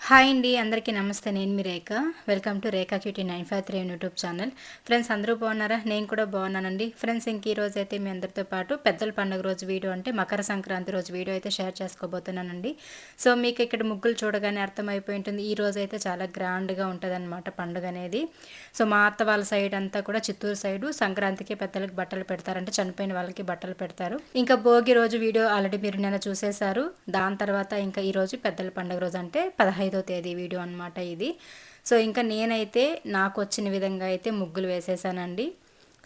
Hi అండి, అందరికీ నమస్తే. నేను మీ Rekha. Welcome to Rekha cutie 953 YouTube channel. Friends, అందరూ బాగున్నారా? నేను కూడా బాగున్నానండి. ఫ్రెండ్స్, ఇంక ఈ రోజు అయితే మీ అందరితో పాటు పెద్దల పండుగ రోజు వీడియో అంటే మకర సంక్రాంతి రోజు వీడియో అయితే షేర్ చేసుకోబోతున్నానండి. సో మీకు ఇక్కడ ముగ్గులు చూడగానే అర్థమైపోయి ఉంటుంది. ఈ రోజు అయితే చాలా గ్రాండ్గా ఉంటుంది అనమాట పండుగ అనేది. సో మా అత్త వాళ్ళ సైడ్ అంతా కూడా చిత్తూరు సైడు సంక్రాంతికి పెద్దలకు బట్టలు పెడతారంటే చనిపోయిన వాళ్ళకి బట్టలు పెడతారు. ఇంకా భోగి రోజు వీడియో ఆల్రెడీ మీరు నిన్న చూసేశారు. దాని తర్వాత ఇంకా ఈ రోజు పెద్దల పండుగ రోజు అంటే 15వ తేదీ వీడియో అనమాట ఇది. సో ఇంకా నేనైతే నాకు వచ్చిన విధంగా అయితే ముగ్గులు వేసేసానండి.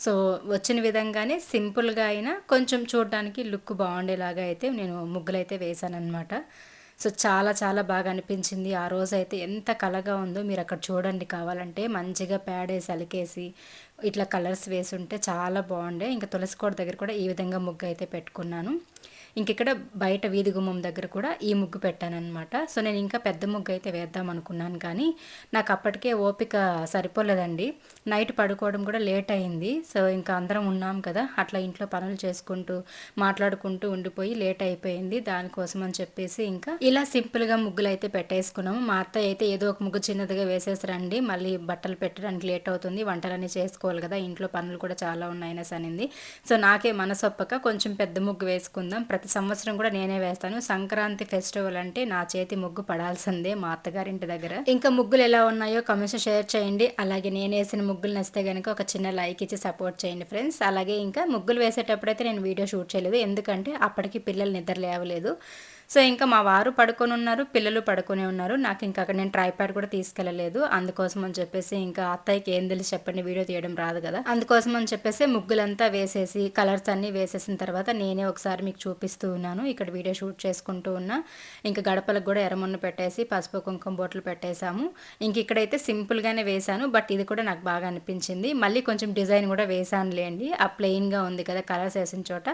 సో వచ్చిన విధంగానే సింపుల్గా అయినా కొంచెం చూడడానికి లుక్ బాగుండేలాగా అయితే నేను ముగ్గులు అయితే వేసానమాట. సో చాలా చాలా బాగా అనిపించింది. ఆ రోజు అయితే ఎంత కళగా ఉందో మీరు అక్కడ చూడండి. కావాలంటే మంచిగా ప్యాడేసి అలికేసి ఇట్లా కలర్స్ వేసి ఉంటే చాలా బాగుండే. ఇంకా తులసి కోట దగ్గర కూడా ఈ విధంగా ముగ్గు అయితే పెట్టుకున్నాను. ఇంక ఇక్కడ బయట వీధి గుమ్మం దగ్గర కూడా ఈ ముగ్గు పెట్టానన్నమాట. సో నేను ఇంకా పెద్ద ముగ్గు అయితే వేద్దాం అనుకున్నాను, కానీ నాకు అప్పటికే ఓపిక సరిపోలేదండి. నైట్ పడుకోవడం కూడా లేట్ అయింది. సో ఇంకా అందరం ఉన్నాం కదా, అట్లా ఇంట్లో పనులు చేసుకుంటూ మాట్లాడుకుంటూ ఉండిపోయి లేట్ అయిపోయింది. దానికోసం అని చెప్పేసి ఇంకా ఇలా సింపుల్గా ముగ్గులు అయితే పెట్టేసుకున్నాము. మా అత్తయ్య అయితే ఏదో ఒక ముగ్గు చిన్నదిగా వేసేసరండి, మళ్ళీ బట్టలు పెట్టడానికి లేట్ అవుతుంది, వంటలన్నీ చేసుకోవాలి కదా, ఇంట్లో పనులు కూడా చాలా ఉన్నాయనేసి అనింది. సో నాకే మనసొప్పక కొంచెం పెద్ద ముగ్గు వేసుకుందాం, ప్రతి సంవత్సరం కూడా నేనే వేస్తాను, సంక్రాంతి ఫెస్టివల్ అంటే నా చేతి ముగ్గు పడాల్సిందే మా అత్తగారింటి దగ్గర. ఇంకా ముగ్గులు ఎలా ఉన్నాయో కమెంట్స్ షేర్ చేయండి. అలాగే నేను వేసిన ముగ్గులు నచ్చితే కనుక ఒక చిన్న లైక్ ఇచ్చి సపోర్ట్ చేయండి ఫ్రెండ్స్. అలాగే ఇంకా ముగ్గులు వేసేటప్పుడైతే నేను వీడియో షూట్ చేయలేదు, ఎందుకంటే అప్పటికి పిల్లలు నిద్ర లేవలేదు. సో ఇంకా మా వారు పడుకొని ఉన్నారు, పిల్లలు పడుకొని ఉన్నారు. నాకు ఇంకా అక్కడ నేను ట్రైప్యాడ్ కూడా తీసుకెళ్ళలేదు. అందుకోసం అని చెప్పేసి ఇంకా అత్తయ్యకి ఏం తెలిసి చెప్పండి, వీడియో తీయడం రాదు కదా, అందుకోసం అని చెప్పేసి ముగ్గులంతా వేసేసి కలర్స్ అన్నీ వేసేసిన తర్వాత నేనే ఒకసారి మీకు చూపిస్తూ ఉన్నాను. ఇక్కడ వీడియో షూట్ చేసుకుంటూ ఉన్నా. ఇంకా గడపలకు కూడా ఎర్రమన్ను పెట్టేసి పసుపు కుంకుమ బొట్లు పెట్టేశాము. ఇంక ఇక్కడైతే సింపుల్గానే వేశాను, బట్ ఇది కూడా నాకు బాగా అనిపించింది. మళ్ళీ కొంచెం డిజైన్ కూడా వేసానులేండి. ఆ ప్లెయిన్గా ఉంది కదా కలర్స్ వేసిన చోట,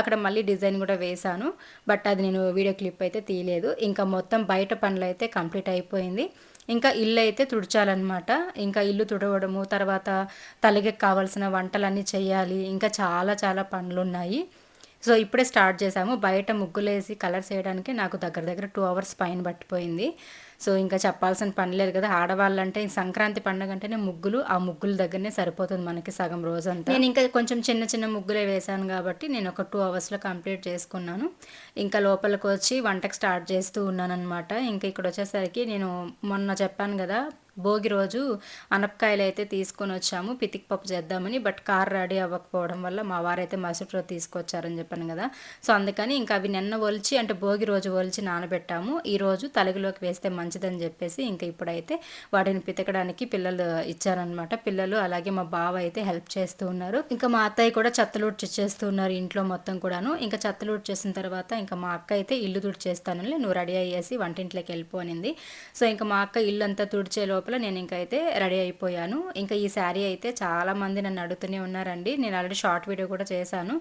అక్కడ మళ్ళీ డిజైన్ కూడా వేశాను. బట్ అది నేను వీడియో క్లిప్ అయితే తీయలేదు. ఇంకా మొత్తం బయట పనులు అయితే కంప్లీట్ అయిపోయింది. ఇంకా ఇల్లు అయితే తుడిచాలన్నమాట. ఇంకా ఇల్లు తుడవడము, తర్వాత తలకి కావాల్సిన వంటలన్నీ చేయాలి, ఇంకా చాలా చాలా పనులు ఉన్నాయి. సో ఇప్పుడే స్టార్ట్ చేసాము. బయట ముగ్గులేసి కలర్స్ వేయడానికి నాకు దగ్గర దగ్గర 2 hours పైన పట్టిపోయింది. సో ఇంకా చెప్పాల్సిన పని లేదు కదా, ఆడవాళ్ళంటే సంక్రాంతి పండుగ అంటేనే ముగ్గులు, ఆ ముగ్గుల దగ్గరనే సరిపోతుంది మనకి సగం రోజంతా. నేను ఇంకా కొంచెం చిన్న చిన్న ముగ్గులే వేశాను కాబట్టి నేను ఒక 2 hours కంప్లీట్ చేసుకున్నాను. ఇంకా లోపలికి వచ్చి వంటకు స్టార్ట్ చేస్తూ ఉన్నాను అనమాట. ఇంకా ఇక్కడ వచ్చేసరికి నేను మొన్న చెప్పాను కదా, భోగి రోజు అనపకాయలు అయితే తీసుకొని వచ్చాము పితికి పప్పు చేద్దామని. బట్ కార్ రెడీ అవ్వకపోవడం వల్ల మా వారైతే మరుసటి రోజు తీసుకొచ్చారని చెప్పాను కదా. సో అందుకని ఇంకా అవి నిన్న ఒలిచి, అంటే భోగి రోజు ఒలిచి నానబెట్టాము. ఈ రోజు తలుగులోకి వేస్తే మంచిదని చెప్పేసి ఇంకా ఇప్పుడైతే వాటిని పితకడానికి పిల్లలు ఇచ్చారనమాట. పిల్లలు అలాగే మా బావ అయితే హెల్ప్ చేస్తూ ఉన్నారు. ఇంకా మా అత్తయ్య కూడా చెత్తలూడ్చి చేస్తూ ఉన్నారు ఇంట్లో మొత్తం కూడాను. ఇంకా చెత్తలూడ్చి చేసిన తర్వాత ఇంకా మా అక్క అయితే ఇల్లు తుడిచేస్తానని, నువ్వు రెడీ అయ్యేసి వంటింట్లోకి వెళ్ళిపోనింది. సో ఇంకా మా అక్క ఇల్లు అంతా తుడిచే లోపల నేను ఇంకైతే రెడీ అయిపోయాను. ఇంకా ఈ శారీ అయితే చాలా మంది నన్ను అడుగుతూనే ఉన్నారండి. నేను ఆల్రెడీ షార్ట్ వీడియో కూడా చేశాను.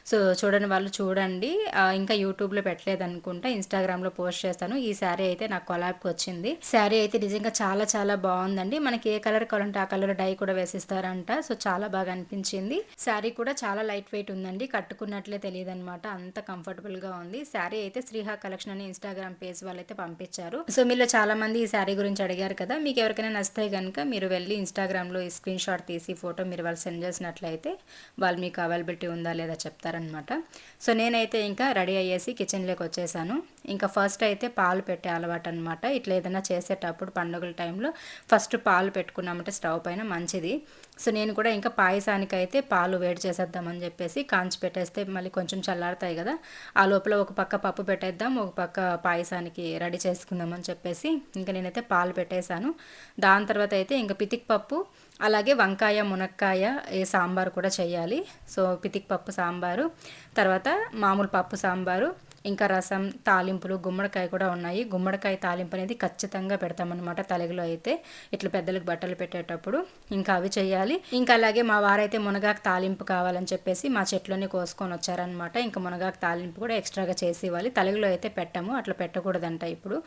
సో చూడని వాళ్ళు చూడండి. ఇంకా యూట్యూబ్లో పెట్టలేదు అనుకుంటా, ఇన్స్టాగ్రామ్లో పోస్ట్ చేస్తాను. ఈ శారీ అయితే నాకు కొలాబ్కి వచ్చింది. శారీ అయితే నిజంగా చాలా చాలా బాగుందండి. మనకి ఏ కలర్ కావాలంటే ఆ కలర్ డై కూడా వేసిస్తారంట. సో చాలా బాగా అనిపించింది. శారీ కూడా చాలా లైట్ వెయిట్ ఉందండి, కట్టుకున్నట్లే తెలియదు అనమాట, అంత కంఫర్టబుల్గా ఉంది. శారీ అయితే శ్రీహా కలెక్షన్ అని ఇన్స్టాగ్రామ్ పేజ్ వాళ్ళు అయితే పంపించారు. సో మీలో చాలా మంది ఈ శారీ గురించి అడిగారు కదా, మీకు ఎవరికైనా నచ్చితే కనుక మీరు వెళ్ళి ఇన్స్టాగ్రామ్లో ఈ స్క్రీన్ షాట్ తీసి ఫోటో మీరు వాళ్ళు సెండ్ చేసినట్లయితే వాళ్ళు మీకు అవైలబిలిటీ ఉందా లేదా చెప్తారనమాట. సో నేనైతే ఇంకా రెడీ అయ్యేసి కిచెన్లోకి వచ్చేసాను. ఇంకా ఫస్ట్ అయితే పాలు పెట్టే అలవాటు అనమాట. ఇట్లా ఏదైనా చేసేటప్పుడు పండుగల టైంలో ఫస్ట్ పాలు పెట్టుకున్నామంటే స్టవ్ పైన మంచిది. సో నేను కూడా ఇంకా పాయసానికి అయితే పాలు వేడి చేసేద్దామని చెప్పేసి కాంచి పెట్టేస్తే మళ్ళీ కొంచెం చల్లారుతాయి కదా, ఆ లోపల ఒక పక్క పప్పు పెట్టేద్దాం, ఒక పక్క పాయసానికి రెడీ చేసుకుందామని చెప్పేసి ఇంకా నేనైతే పాలు పెట్టేశాను. దాని తర్వాత అయితే ఇంకా పితికి పప్పు, అలాగే వంకాయ మునక్కాయ సాంబారు కూడా చేయాలి. సో పితికి పప్పు సాంబారు, తర్వాత మామూలు పప్పు సాంబారు, ఇంకా రసం, తాలింపులు, గుమ్మడికాయ కూడా ఉన్నాయి. గుమ్మడికాయ తాలింపు అనేది ఖచ్చితంగా పెడతామన్నమాట తలగిలో అయితే, ఇట్లా పెద్దలకు బట్టలు పెట్టేటప్పుడు ఇంకా అవి చేయాలి. ఇంకా అలాగే మా వారైతే మునగాకు తాలింపు కావాలని చెప్పేసి మా చెట్లోనే కోసుకొని వచ్చారనమాట. ఇంకా మునగాకు తాలింపు కూడా ఎక్స్ట్రాగా చేసి ఇవ్వాలి. తలగిలో అయితే పెట్టాము, అట్లా పెట్టకూడదంట ఇప్పుడు.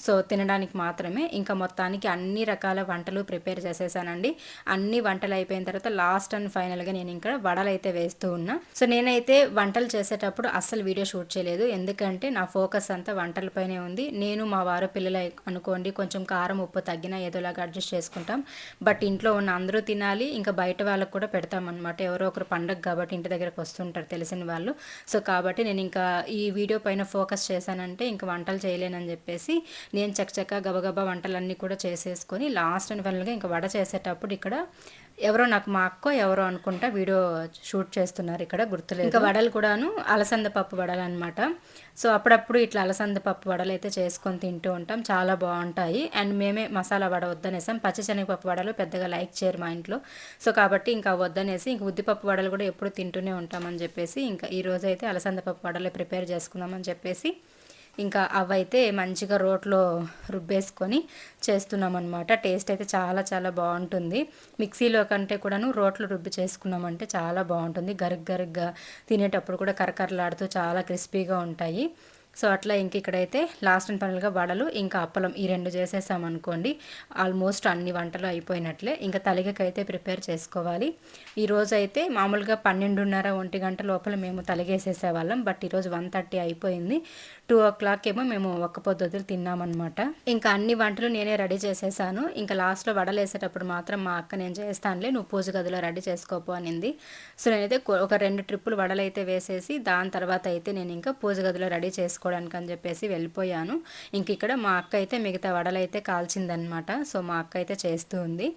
సో తినడానికి మాత్రమే. ఇంకా మొత్తానికి అన్ని రకాల వంటలు ప్రిపేర్ చేసేసానండి. అన్ని వంటలు అయిపోయిన తర్వాత లాస్ట్ అండ్ ఫైనల్గా నేను ఇంకా వడలు అయితే వేస్తూ ఉన్నా. సో నేనైతే వంటలు చేసేటప్పుడు అస్సలు వీడియో షూట్ చేయలేదు, ఎందుకంటే నా ఫోకస్ అంతా వంటలపైనే ఉంది. నేను మా వారు పిల్లలు అనుకోండి కొంచెం కారం ఉప్పు తగ్గినా ఏదోలాగా అడ్జస్ట్ చేసుకుంటాం. బట్ ఇంట్లో ఉన్న అందరూ తినాలి, ఇంకా బయట వాళ్ళకు కూడా పెడతామన్నమాట. ఎవరో ఒకరు పండగ కాబట్టి ఇంటి దగ్గరకు వస్తుంటారు తెలిసిన వాళ్ళు. సో కాబట్టి నేను ఇంకా ఈ వీడియో పైన ఫోకస్ చేశానంటే ఇంక వంటలు చేయలేనని చెప్పేసి నేను చకచకా గబగబా వంటలన్నీ కూడా చేసేసుకొని లాస్ట్ అండ్ ఫైనల్గా ఇంకా వడ చేసేటప్పుడు ఇక్కడ ఎవరో నాకు మా అక్క ఎవరో అనుకుంటా వీడియో షూట్ చేస్తున్నారు, ఇక్కడ గుర్తులేదు. ఇంకా వడలు కూడాను అలసంద పప్పు వడలు అనమాట. సో అప్పుడప్పుడు ఇట్లా అలసంద పప్పు వడలు అయితే చేసుకొని తింటూ ఉంటాం, చాలా బాగుంటాయి. అండ్ మేమే మసాలా వడ వద్దనేసాం, పచ్చిశనగపప్పు వడలు పెద్దగా లైక్ చేయరు మా ఇంట్లో. సో కాబట్టి ఇంకా వద్దనేసి ఇంక ఉద్దిపప్పు వడలు కూడా ఎప్పుడు తింటూనే ఉంటామని చెప్పేసి ఇంకా ఈ రోజు అయితే అలసంద పప్పు వడలు ప్రిపేర్ చేసుకుందామని చెప్పేసి ఇంకా అవైతే మంచిగా రోట్లో రుబ్బేసుకొని చేస్తున్నామన్నమాట. టేస్ట్ అయితే చాలా చాలా బాగుంటుంది. మిక్సీలో కంటే కూడాను రోట్లో రుబ్బి చేసుకున్నామంటే చాలా బాగుంటుంది. గరుగ్గా తినేటప్పుడు కూడా కరకరలాడుతూ చాలా క్రిస్పీగా ఉంటాయి. సో అట్లా ఇంక ఇక్కడైతే లాస్ట్ అండ్ ఫైనల్గా వడలు ఇంకా అప్పలం ఈ రెండు చేసేసామనుకోండి ఆల్మోస్ట్ అన్ని వంటలు అయిపోయినట్లే. ఇంకా తలిగకైతే ప్రిపేర్ చేసుకోవాలి. ఈరోజు అయితే మామూలుగా 12:30 1 లోపల మేము తలిగేసేసేవాళ్ళం. బట్ ఈరోజు 1:30 అయిపోయింది. 2 ఏమో మేము ఒక్క పొద్దులు తిన్నామన్నమాట. ఇంకా అన్ని వంటలు నేనే రెడీ చేసేసాను. ఇంకా లాస్ట్లో వడలు వేసేటప్పుడు మాత్రం మా అక్క నేను చేస్తానులే నువ్వు పూజ గదిలో రెడీ చేసుకోపో అనింది. సో నేనైతే ఒక 2 ట్రిప్పులు వడలు అయితే వేసేసి దాని తర్వాత అయితే నేను ఇంకా పూజ గదిలో రెడీ చేసుకోవడానికి అని చెప్పేసి వెళ్ళిపోయాను. ఇంక ఇక్కడ మా అక్క అయితే మిగతా వడలు అయితే కాల్చిందనమాట. సో మా అక్క అయితే చేస్తూ ఉంది.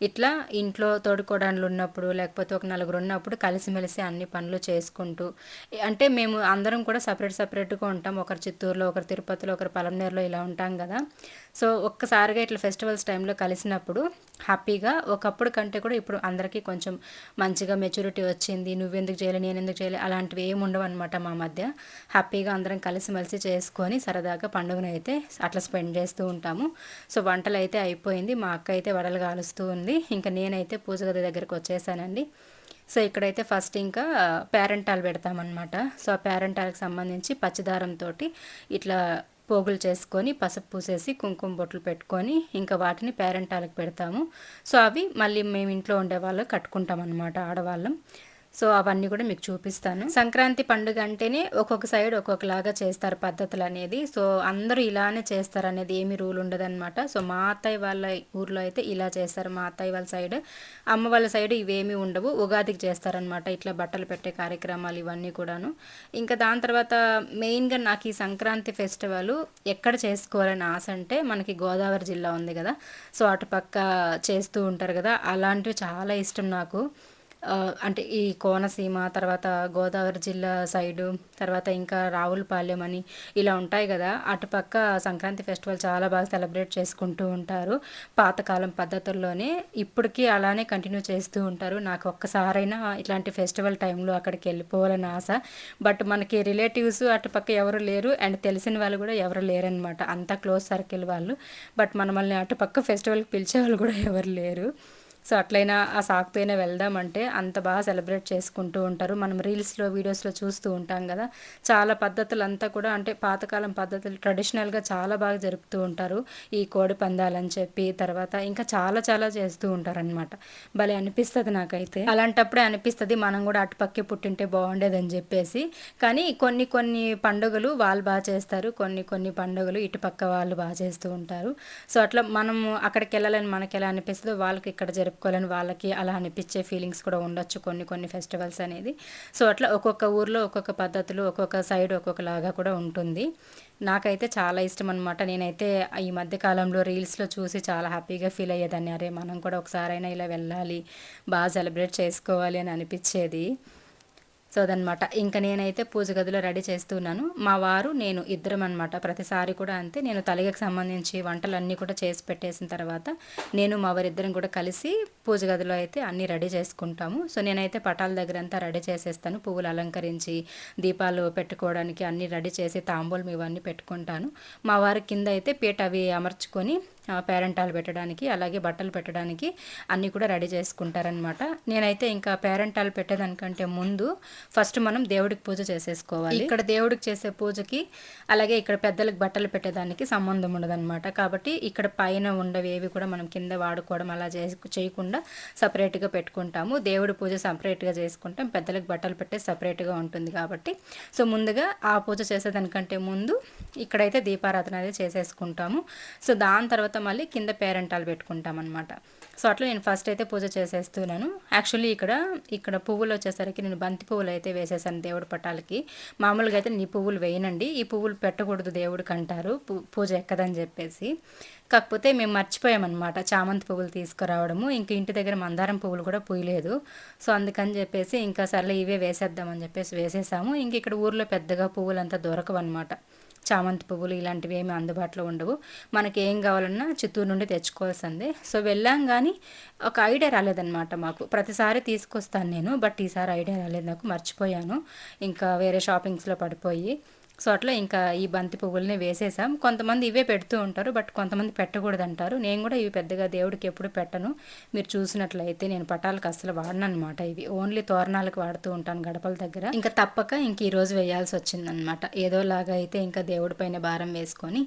ఇట్లా ఇంట్లో తోడుకోవడాలు ఉన్నప్పుడు లేకపోతే ఒక నలుగురు ఉన్నప్పుడు కలిసిమెలిసి అన్ని పనులు చేసుకుంటూ, అంటే మేము అందరం కూడా సపరేట్గా ఉంటాం. ఒకరు చిత్తూరులో, ఒకరు తిరుపతిలో, ఒకరు పలమనేరులో ఇలా ఉంటాం కదా. సో ఒక్కసారిగా ఇట్లా ఫెస్టివల్స్ టైంలో కలిసినప్పుడు హ్యాపీగా ఒకప్పుడు కంటే కూడా ఇప్పుడు అందరికీ కొంచెం మంచిగా మెచ్యూరిటీ వచ్చింది. నువ్వెందుకు చేయలే నేను ఎందుకు చేయలే అలాంటివి ఏమి ఉండవు అనమాట మా మధ్య. హ్యాపీగా అందరం కలిసిమెలిసి చేసుకొని సరదాగా పండుగను అయితే అట్లా స్పెండ్ చేస్తూ ఉంటాము. సో వంటలు అయితే అయిపోయింది. మా అక్క అయితే వడలు కాలుస్తూ ఉంది. ఇంకా నేనైతే పూజ గది దగ్గరికి వచ్చేసానండి. సో ఇక్కడైతే ఫస్ట్ ఇంకా పేరెంటాలు పెడతామన్నమాట. సో ఆ పేరెంటాలకు సంబంధించి పచ్చిదారంతో ఇట్లా పోగులు చేసుకొని పసుపు పూసేసి కుంకుమ బొట్లు పెట్టుకొని ఇంకా వాటిని పేరెంటాలకు పెడతాము. సో అవి మళ్ళీ మేము ఇంట్లో ఉండే వాళ్ళు కట్టుకుంటాం అన్నమాట ఆడవాళ్ళం. సో అవన్నీ కూడా మీకు చూపిస్తాను. సంక్రాంతి పండుగ అంటేనే ఒక్కొక్క సైడ్ ఒక్కొక్కలాగా చేస్తారు పద్ధతులు అనేది. సో అందరూ ఇలానే చేస్తారు అనేది ఏమి రూల్ ఉండదన్నమాట. సో మా అత్తయ్య వాళ్ళ ఊర్లో అయితే ఇలా చేస్తారు. మా అత్తయ్య వాళ్ళ సైడ్, అమ్మ వాళ్ళ సైడ్ ఇవేమీ ఉండవు. ఉగాదికి చేస్తారనమాట ఇట్లా బట్టలు పెట్టే కార్యక్రమాలు ఇవన్నీ కూడాను. ఇంకా దాని తర్వాత మెయిన్గా నాకు ఈ సంక్రాంతి ఫెస్టివల్ ఎక్కడ చేసుకోవాలని ఆశ అంటే మనకి గోదావరి జిల్లా ఉంది కదా. సో అటుపక్క చేస్తూ ఉంటారు కదా, అలాంటివి చాలా ఇష్టం నాకు. అంటే ఈ కోనసీమ తర్వాత గోదావరి జిల్లా సైడు తర్వాత ఇంకా రావులపాలెం అని ఇలా ఉంటాయి కదా. అటుపక్క సంక్రాంతి ఫెస్టివల్ చాలా బాగా సెలబ్రేట్ చేసుకుంటూ ఉంటారు పాతకాలం పద్ధతుల్లోనే. ఇప్పటికీ అలానే కంటిన్యూ చేస్తూ ఉంటారు. నాకు ఒక్కసారైనా ఇట్లాంటి ఫెస్టివల్ టైంలో అక్కడికి వెళ్ళిపోవాలని ఆశ. బట్ మనకి రిలేటివ్స్ అటుపక్క ఎవరు లేరు అండ్ తెలిసిన వాళ్ళు కూడా ఎవరు లేరనమాట, అంతా క్లోజ్ సర్కిల్ వాళ్ళు. బట్ మనల్ని అటుపక్క ఫెస్టివల్కి పిలిచే వాళ్ళు కూడా ఎవరు లేరు. సో అట్లయినా ఆ సాకుతోనే వెళ్దామంటే అంత బాగా సెలబ్రేట్ చేసుకుంటూ ఉంటారు. మనం రీల్స్లో వీడియోస్లో చూస్తూ ఉంటాం కదా. చాలా పద్ధతులు అంతా కూడా అంటే పాతకాలం పద్ధతులు ట్రెడిషనల్గా చాలా బాగా జరుపుతూ ఉంటారు. ఈ కోడి పందాలని చెప్పి తర్వాత ఇంకా చాలా చాలా చేస్తూ ఉంటారనమాట. భలే అనిపిస్తుంది నాకైతే. అలాంటప్పుడే అనిపిస్తుంది మనం కూడా అటుపక్కే పుట్టింటే బాగుండేదని చెప్పేసి. కానీ కొన్ని కొన్ని పండుగలు వాళ్ళు బాగా చేస్తారు, కొన్ని కొన్ని పండుగలు ఇటుపక్క వాళ్ళు బాగా చేస్తూ ఉంటారు. సో అట్లా మనము అక్కడికి వెళ్ళాలని మనకి ఎలా అనిపిస్తుందో వాళ్ళకి ఇక్కడ జరుపుకోవాలని వాళ్ళకి అలా అనిపించే ఫీలింగ్స్ కూడా ఉండొచ్చు కొన్ని కొన్ని ఫెస్టివల్స్ అనేది. సో అట్లా ఒక్కొక్క ఊర్లో ఒక్కొక్క పద్ధతులు, ఒక్కొక్క సైడ్ ఒక్కొక్కలాగా కూడా ఉంటుంది. నాకైతే చాలా ఇష్టం అనమాట. నేనైతే ఈ మధ్య కాలంలో రీల్స్లో చూసి చాలా హ్యాపీగా ఫీల్ అయ్యేదాన్ని. అరే మనం కూడా ఒకసారైనా ఇలా వెళ్ళాలి, బాగా సెలబ్రేట్ చేసుకోవాలి అని అనిపించేది. సో అదనమాట. ఇంకా నేనైతే పూజ గదిలో రెడీ చేస్తున్నాను. మా వారు నేను ఇద్దరం అనమాట. ప్రతిసారి కూడా అంతే, నేను తలిగకు సంబంధించి వంటలన్నీ కూడా చేసి పెట్టేసిన తర్వాత నేను మా వారిద్దరం కూడా కలిసి పూజ గదిలో అయితే అన్నీ రెడీ చేసుకుంటాము. సో నేనైతే పటాల దగ్గర అంతా రెడీ చేసేస్తాను, పువ్వులు అలంకరించి దీపాలు పెట్టుకోవడానికి అన్నీ రెడీ చేసి తాంబూలం ఇవన్నీ పెట్టుకుంటాను. మా వారి కింద అయితే పీట అవి అమర్చుకొని పేరెంటాలు పెట్టడానికి అలాగే బట్టలు పెట్టడానికి అన్నీ కూడా రెడీ చేసుకుంటారనమాట. నేనైతే ఇంకా పేరెంటాలు పెట్టేదానికంటే ముందు ఫస్ట్ మనం దేవుడికి పూజ చేసేసుకోవాలి. ఇక్కడ దేవుడికి చేసే పూజకి అలాగే ఇక్కడ పెద్దలకు బట్టలు పెట్టేదానికి సంబంధం ఉండదన్నమాట. కాబట్టి ఇక్కడ పైన ఉండవేవి కూడా మనం కింద వాడుకోవడం అలా చేయకుండా కాకుండా సపరేట్గా పెట్టుకుంటాము. దేవుడి పూజ సపరేట్గా చేసుకుంటాం, పెద్దలకు బట్టలు పెట్టే సపరేట్గా ఉంటుంది కాబట్టి. సో ముందుగా ఆ పూజ చేసేదానికంటే ముందు ఇక్కడైతే దీపారాధన అనేది చేసేసుకుంటాము. సో దాని తర్వాత మళ్ళీ కింద పేరెంటాలు పెట్టుకుంటాం అనమాట. సో అట్లా నేను ఫస్ట్ అయితే పూజ చేసేస్తున్నాను. యాక్చువల్లీ ఇక్కడ పువ్వులు వచ్చేసరికి నేను బంతి పువ్వులు అయితే వేసేసాను దేవుడి పటాలకి. మామూలుగా అయితే నేను ఈ పువ్వులు వేయనండి, ఈ పువ్వులు పెట్టకూడదు దేవుడికి అంటారు, పూజ ఎక్కదని చెప్పేసి. కాకపోతే మేము మర్చిపోయామన్నమాట చామంతి పువ్వులు తీసుకురావడము. ఇంక ఇంటి దగ్గర మందారం పువ్వులు కూడా పూయలేదు. సో అందుకని చెప్పేసి ఇంకా సర్లే ఇవే వేసేద్దామని చెప్పేసి వేసేసాము. ఇంక ఇక్కడ ఊర్లో పెద్దగా పువ్వులు అంతా దొరకవన్నమాట. చామంతి పువ్వులు ఇలాంటివి ఏమి అందుబాటులో ఉండవు. మనకి ఏం కావాలన్నా చిత్తూరు నుండి తెచ్చుకోవాల్సిందే. సో వెళ్ళాం కానీ ఒక ఐడియా రాలేదన్నమాట మాకు. ప్రతిసారి తీసుకొస్తాను నేను, బట్ ఈసారి ఐడియా రాలేదు నాకు, మర్చిపోయాను ఇంకా వేరే షాపింగ్స్లో పడిపోయి. సో అట్లా ఇంకా ఈ బంతి పువ్వుల్ని వేసేసాం. కొంతమంది ఇవే పెడుతూ ఉంటారు, బట్ కొంతమంది పెట్టకూడదు అంటారు. నేను కూడా ఇవి పెద్దగా దేవుడికి ఎప్పుడు పెట్టను. మీరు చూసినట్లయితే నేను పటాలకు అసలు వాడను అనమాట. ఇవి ఓన్లీ తోరణాలకు వాడుతూ ఉంటాను గడపల దగ్గర. ఇంకా తప్పక ఇంక ఈరోజు వేయాల్సి వచ్చిందనమాట. ఏదోలాగా అయితే ఇంకా దేవుడి పైన భారం వేసుకొని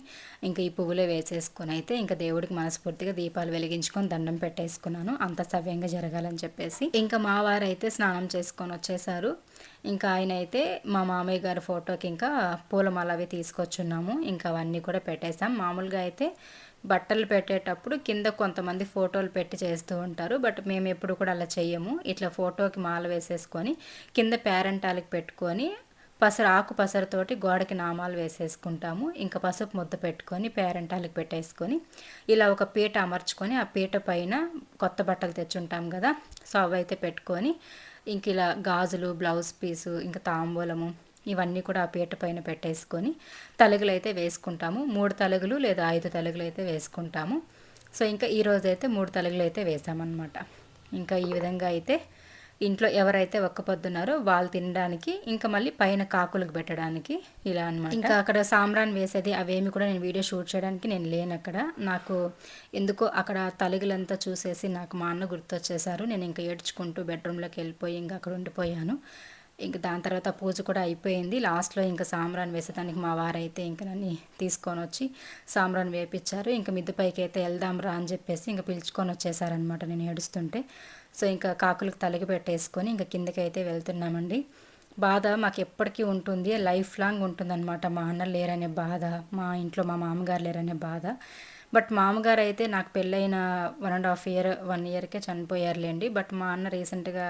ఇంకా ఈ పువ్వులే వేసేసుకొని అయితే ఇంకా దేవుడికి మనస్ఫూర్తిగా దీపాలు వెలిగించుకొని దండం పెట్టేసుకున్నాను, అంత సవ్యంగా జరగాలని చెప్పేసి. ఇంకా మా వారైతే స్నానం చేసుకొని వచ్చేసారు. ఇంకా ఆయన అయితే మా మామయ్య గారి ఫోటోకి ఇంకా పూలమాల అవి తీసుకొచ్చున్నాము. ఇంకా అవన్నీ కూడా పెట్టేసాం. మామూలుగా అయితే బట్టలు పెట్టేటప్పుడు కింద కొంతమంది ఫోటోలు పెట్టి చేస్తూ ఉంటారు, బట్ మేము ఎప్పుడు కూడా అలా చెయ్యము. ఇట్లా ఫోటోకి మాల వేసేసుకొని కింద పేరెంటాలకి పెట్టుకొని ఆకు పసరుతోటి గోడకి నామాలు వేసేసుకుంటాము. ఇంకా పసుపు ముద్ద పెట్టుకొని పేరెంటాలకు పెట్టేసుకొని ఇలా ఒక పీట అమర్చుకొని ఆ పీట పైన కొత్త బట్టలు తెచ్చుంటాం కదా, సో అవైతే పెట్టుకొని ఇంక ఇలా గాజులు, బ్లౌజ్ పీసు, ఇంకా తాంబూలము ఇవన్నీ కూడా ఆ పీట పైన పెట్టేసుకొని తలుగులు అయితే వేసుకుంటాము. 3 తలుగులు లేదా 5 తలుగులు అయితే వేసుకుంటాము. సో ఇంకా ఈరోజు అయితే 3 తలుగులు అయితే వేసామన్నమాట. ఇంకా ఈ విధంగా అయితే ఇంట్లో ఎవరైతే ఒక్క పొద్దున్నారో వాళ్ళు తినడానికి, ఇంకా మళ్ళీ పైన కాకులకు పెట్టడానికి ఇలా అనమాట. ఇంకా అక్కడ సాంబ్రాన్ వేసేది అవేమి కూడా నేను వీడియో షూట్ చేయడానికి నేను లేను అక్కడ. నాకు ఎందుకో అక్కడ తలుగులంతా చూసేసి నాకు మా అన్న గుర్తొచ్చేసారు. నేను ఇంకా ఏడ్చుకుంటూ బెడ్రూమ్లోకి వెళ్ళిపోయి ఇంకా అక్కడ ఉండిపోయాను. ఇంక దాని తర్వాత పూజ కూడా అయిపోయింది. లాస్ట్లో ఇంకా సాంబ్రాన్ వేసేదానికి మా వారైతే ఇంకా నన్ను తీసుకొని వచ్చి సాంబ్రాన్ వేపించారు. ఇంకా మిద్దు పైకి అయితే వెళ్దాం రా అని చెప్పేసి ఇంకా పిలుచుకొని వచ్చేసారనమాట నేను ఏడుస్తుంటే. సో ఇంకా కాకులకు తలకి పెట్టేసుకొని ఇంకా కిందకి అయితే వెళ్తున్నామండి. బాధ మాకు ఎప్పటికీ ఉంటుంది, లైఫ్ లాంగ్ ఉంటుందన్నమాట. మా అన్న లేరనే బాధ, మా ఇంట్లో మా మామగారు లేరనే బాధ. బట్ మామగారు అయితే నాకు పెళ్ళైన 1.5 year 1 yearకే చనిపోయారులేండి. బట్ మా అన్న రీసెంట్గా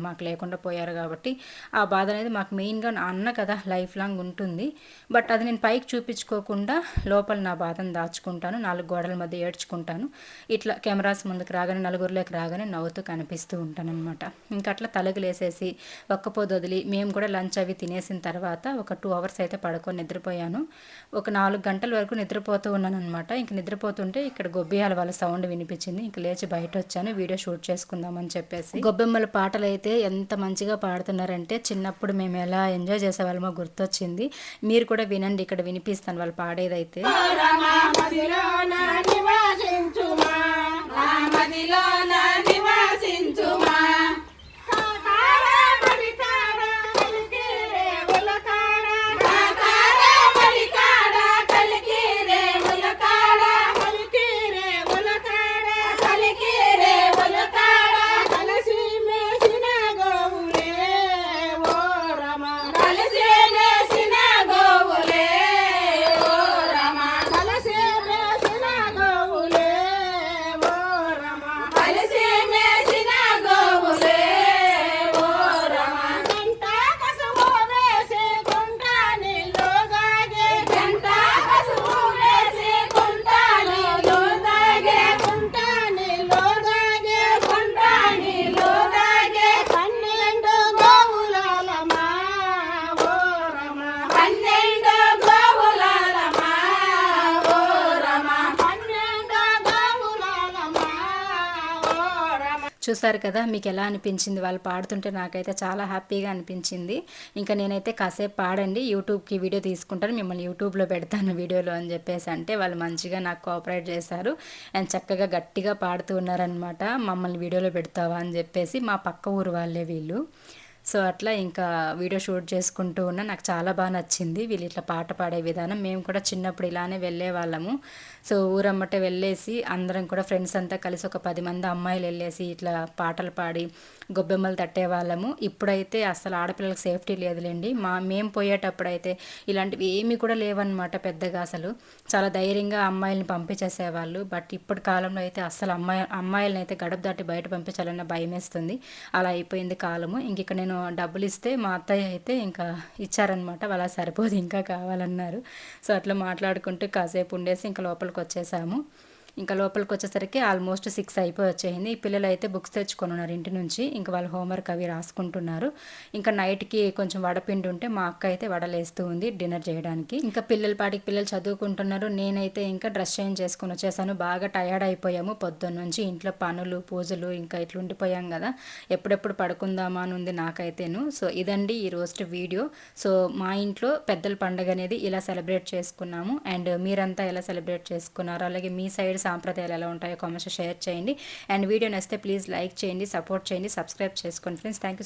మాకు లేకుండా పోయారు కాబట్టి ఆ బాధ అనేది మాకు మెయిన్గా నా అన్న కదా లైఫ్ లాంగ్ ఉంటుంది. బట్ అది నేను పైకి చూపించుకోకుండా లోపల నా బాధను దాచుకుంటాను, 4 గోడల మధ్య ఏడ్చుకుంటాను. ఇట్లా కెమెరాస్ ముందుకు రాగానే, నలుగురిలోకి రాగానే నవ్వుతూ కనిపిస్తూ ఉంటాను అనమాట. ఇంకా అట్లా తలుగులేసేసి ఒక్కపోదు వదిలి మేము కూడా లంచ్ అవి తినేసిన తర్వాత ఒక 2 hours అయితే పడుకొని నిద్రపోయాను. ఒక 4 గంటల వరకు నిద్రపోతూ ఉన్నాను అనమాట. ఇంక నిద్రపోతుంటే ఇక్కడ గొబ్బియాల వాళ్ళ సౌండ్ వినిపించింది. ఇంక లేచి బయట వచ్చాను వీడియో షూట్ చేసుకుందామని చెప్పేసి. గొబ్బెమ్మల పాటలు అయితే ఎంత మంచిగా పాడుతున్నారంటే చిన్నప్పుడు మేము ఎలా ఎంజాయ్ చేసేవాళ్ళమో గుర్తొచ్చింది. మీరు కూడా వినండి, ఇక్కడ వినిపిస్తాను వాళ్ళు పాడేదైతే. చూసారు కదా, మీకు ఎలా అనిపించింది వాళ్ళు పాడుతుంటే? నాకైతే చాలా హ్యాపీగా అనిపించింది. ఇంకా నేనైతే కాసేపు పాడండి, యూట్యూబ్కి వీడియో తీసుకుంటాను, మిమ్మల్ని యూట్యూబ్లో పెడతాను వీడియోలో అని చెప్పేసి అంటే వాళ్ళు మంచిగా నాకు కోఆపరేట్ చేశారు అండ్ చక్కగా గట్టిగా పాడుతూ ఉన్నారనమాట. మమ్మల్ని వీడియోలో పెడతావా అని చెప్పేసి. మా పక్క ఊరు వాళ్ళే వీళ్ళు. సో అట్లా ఇంకా వీడియో షూట్ చేసుకుంటూ ఉన్నా. నాకు చాలా బాగా నచ్చింది వీళ్ళు ఇట్లా పాట పాడే విధానం. మేము కూడా చిన్నప్పుడు ఇలానే వెళ్ళేవాళ్ళము. సో ఊరమ్మటే వెళ్ళేసి అందరం కూడా ఫ్రెండ్స్ అంతా కలిసి ఒక 10 మంది అమ్మాయిలు వెళ్ళేసి ఇట్లా పాటలు పాడి గొబ్బెమ్మలు తట్టేవాళ్ళము. ఇప్పుడైతే అసలు ఆడపిల్లలకు సేఫ్టీ లేదులేండి. మేము పోయేటప్పుడైతే ఇలాంటివి ఏమీ కూడా లేవన్నమాట పెద్దగా అసలు. చాలా ధైర్యంగా అమ్మాయిల్ని పంపించేసేవాళ్ళు. బట్ ఇప్పుడు కాలంలో అయితే అస్సలు అమ్మాయిలని అయితే గడప దాటి బయట పంపించాలన్న భయమేస్తుంది. అలా అయిపోయింది కాలము. ఇంక ఇక్కడ నేను డబ్బులు ఇస్తే మా అత్తయ్య అయితే ఇంకా ఇచ్చారనమాట. అలా సరిపోదు ఇంకా కావాలన్నారు. సో అట్లా మాట్లాడుకుంటూ కాసేపు ఉండేసి ఇంకా లోపలికి వచ్చేసాము. ఇంకా లోపలికి వచ్చేసరికి ఆల్మోస్ట్ 6 అయిపోయి వచ్చేసింది. ఈ పిల్లలు అయితే బుక్స్ తెచ్చుకొని ఉన్నారు ఇంటి నుంచి. ఇంకా వాళ్ళు హోంవర్క్ అవి రాసుకుంటున్నారు. ఇంకా నైట్కి కొంచెం వడపిండి ఉంటే మా అక్క అయితే వడలేస్తూ ఉంది డిన్నర్ చేయడానికి. ఇంకా పిల్లల పాటికి పిల్లలు చదువుకుంటున్నారు. నేనైతే ఇంకా డ్రెస్ చేంజ్ చేసుకొని వచ్చేసాను. బాగా టయర్డ్ అయిపోయాము పొద్దున్న నుంచి. ఇంట్లో పనులు పూజలు ఇంకా ఇట్లా ఉండిపోయాం కదా, ఎప్పుడెప్పుడు పడుకుందామా అని ఉంది నాకైతేను. సో ఇదండి ఈ రోజు వీడియో. సో మా ఇంట్లో పెద్దల పండుగ అనేది ఇలా సెలబ్రేట్ చేసుకున్నాము. అండ్ మీరంతా ఎలా సెలబ్రేట్ చేసుకున్నారు, అలాగే మీ సైడ్ సాంప్రదాయాలు ఎలా ఉంటాయో కామెంట్స్ షేర్ చేయండి. అండ్ వీడియో నచ్చితే ప్లీజ్ లైక్ చేయండి, సపోర్ట్ చేయండి, సబ్స్క్రైబ్ చేసుకోండి ఫ్రెండ్స్. Thank you.